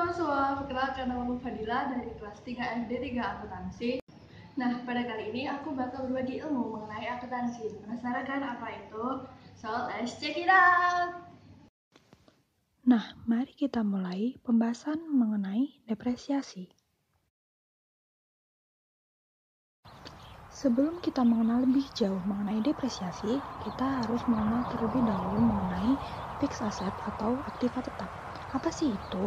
Halo semua, perkenalkan nama aku Fadila dari kelas 3 SD 3 Akuntansi. Nah, pada kali ini aku bakal berbagi ilmu mengenai akuntansi. Penasaran kan apa itu? So, let's check it out! Nah, mari kita mulai pembahasan mengenai depresiasi. Sebelum kita mengenal lebih jauh mengenai depresiasi, kita harus mengenal terlebih dahulu mengenai fixed asset atau aktiva tetap. Apa sih itu?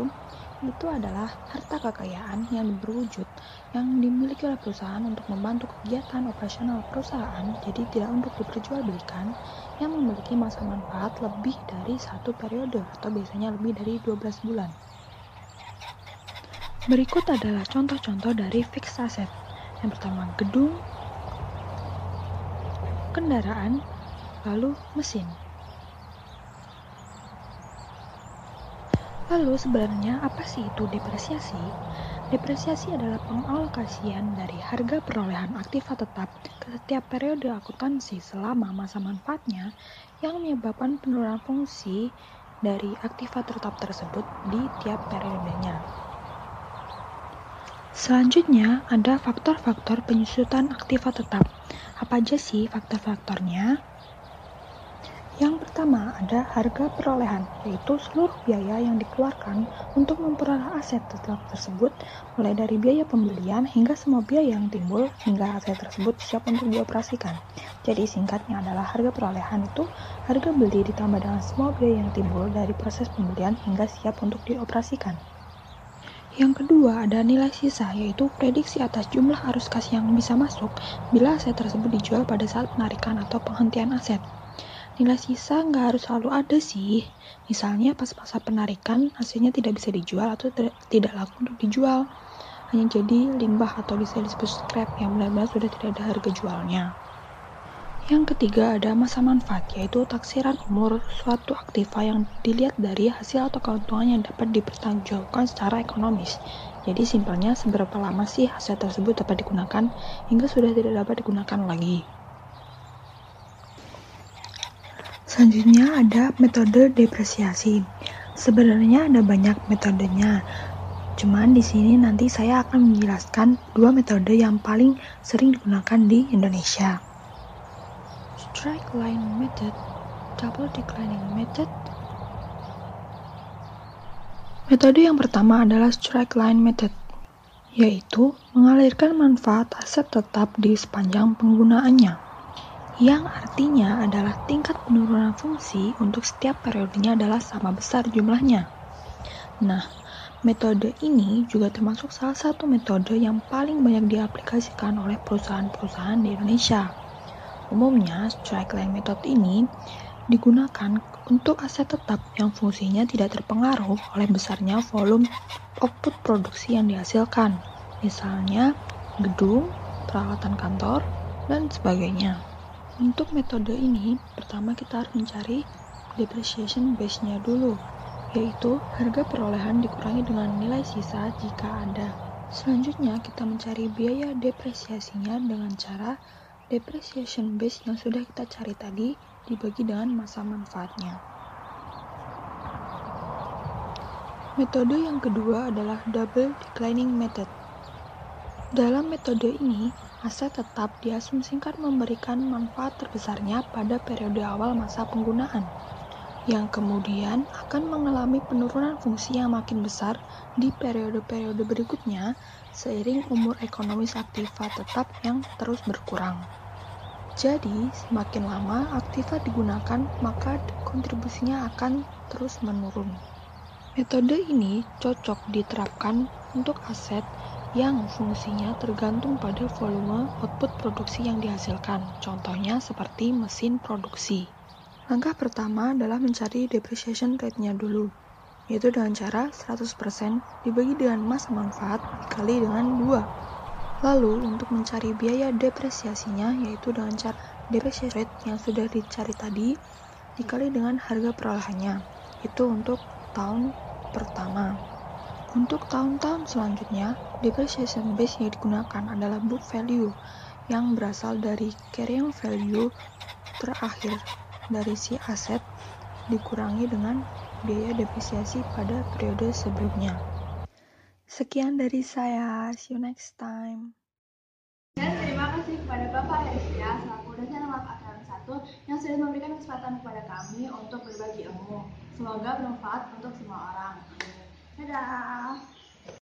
Itu adalah harta kekayaan yang berwujud yang dimiliki oleh perusahaan untuk membantu kegiatan operasional perusahaan, jadi tidak untuk diperjualbelikan, yang memiliki masa manfaat lebih dari satu periode atau biasanya lebih dari 12 bulan. Berikut adalah contoh-contoh dari fixed asset. Yang pertama, gedung, kendaraan, lalu mesin. Lalu sebenarnya apa sih itu depresiasi? Depresiasi adalah pengalokasian dari harga perolehan aktiva tetap ke setiap periode akuntansi selama masa manfaatnya yang menyebabkan penurunan fungsi dari aktiva tetap tersebut di tiap periodenya. Selanjutnya ada faktor-faktor penyusutan aktiva tetap. Apa aja sih faktor-faktornya? Yang pertama ada harga perolehan, yaitu seluruh biaya yang dikeluarkan untuk memperoleh aset tetap tersebut, mulai dari biaya pembelian hingga semua biaya yang timbul hingga aset tersebut siap untuk dioperasikan. Jadi singkatnya adalah harga perolehan itu harga beli ditambah dengan semua biaya yang timbul dari proses pembelian hingga siap untuk dioperasikan. Yang kedua ada nilai sisa, yaitu prediksi atas jumlah arus kas yang bisa masuk bila aset tersebut dijual pada saat penarikan atau penghentian aset. Nilai sisa nggak harus selalu ada sih. Misalnya pas masa penarikan asetnya tidak bisa dijual atau tidak laku untuk dijual, hanya jadi limbah atau bisa disebut scrap yang benar-benar sudah tidak ada harga jualnya. Yang ketiga ada masa manfaat, yaitu taksiran umur suatu aktiva yang dilihat dari hasil atau keuntungan yang dapat dipertanggungjawabkan secara ekonomis. Jadi simpelnya seberapa lama sih aset tersebut dapat digunakan hingga sudah tidak dapat digunakan lagi. Selanjutnya ada metode depresiasi. Sebenarnya ada banyak metodenya. Cuman di sini nanti saya akan menjelaskan dua metode yang paling sering digunakan di Indonesia. Straight line method, double declining method. Metode yang pertama adalah straight line method, yaitu mengalirkan manfaat aset tetap di sepanjang penggunaannya, yang artinya adalah tingkat penurunan fungsi untuk setiap periodenya adalah sama besar jumlahnya. Nah, metode ini juga termasuk salah satu metode yang paling banyak diaplikasikan oleh perusahaan-perusahaan di Indonesia. Umumnya, straight line method ini digunakan untuk aset tetap yang fungsinya tidak terpengaruh oleh besarnya volume output produksi yang dihasilkan, misalnya gedung, peralatan kantor, dan sebagainya. Untuk metode ini, pertama kita harus mencari depreciation base-nya dulu, yaitu harga perolehan dikurangi dengan nilai sisa jika ada. Selanjutnya, kita mencari biaya depresiasinya dengan cara depreciation base yang sudah kita cari tadi dibagi dengan masa manfaatnya. Metode yang kedua adalah double declining method. Dalam metode ini, aset tetap diasumsikan memberikan manfaat terbesarnya pada periode awal masa penggunaan, yang kemudian akan mengalami penurunan fungsi yang makin besar di periode-periode berikutnya seiring umur ekonomis aktiva tetap yang terus berkurang. Jadi, semakin lama aktiva digunakan, maka kontribusinya akan terus menurun. Metode ini cocok diterapkan untuk aset yang fungsinya tergantung pada volume output produksi yang dihasilkan, contohnya seperti mesin produksi. Langkah pertama adalah mencari depreciation rate-nya dulu, yaitu dengan cara 100% dibagi dengan masa manfaat dikali dengan 2. Lalu, untuk mencari biaya depresiasinya, yaitu dengan cara depreciation rate yang sudah dicari tadi, dikali dengan harga perolehannya, itu untuk tahun pertama. Untuk tahun-tahun selanjutnya, depreciation base yang digunakan adalah book value, yang berasal dari carrying value terakhir dari si aset dikurangi dengan biaya depresiasi pada periode sebelumnya. Sekian dari saya, see you next time. Dan terima kasih kepada Bapak Heristia selaku dosen lab Akademi 1 yang sudah memberikan kesempatan kepada kami untuk berbagi ilmu. Semoga bermanfaat untuk semua orang. Dadah!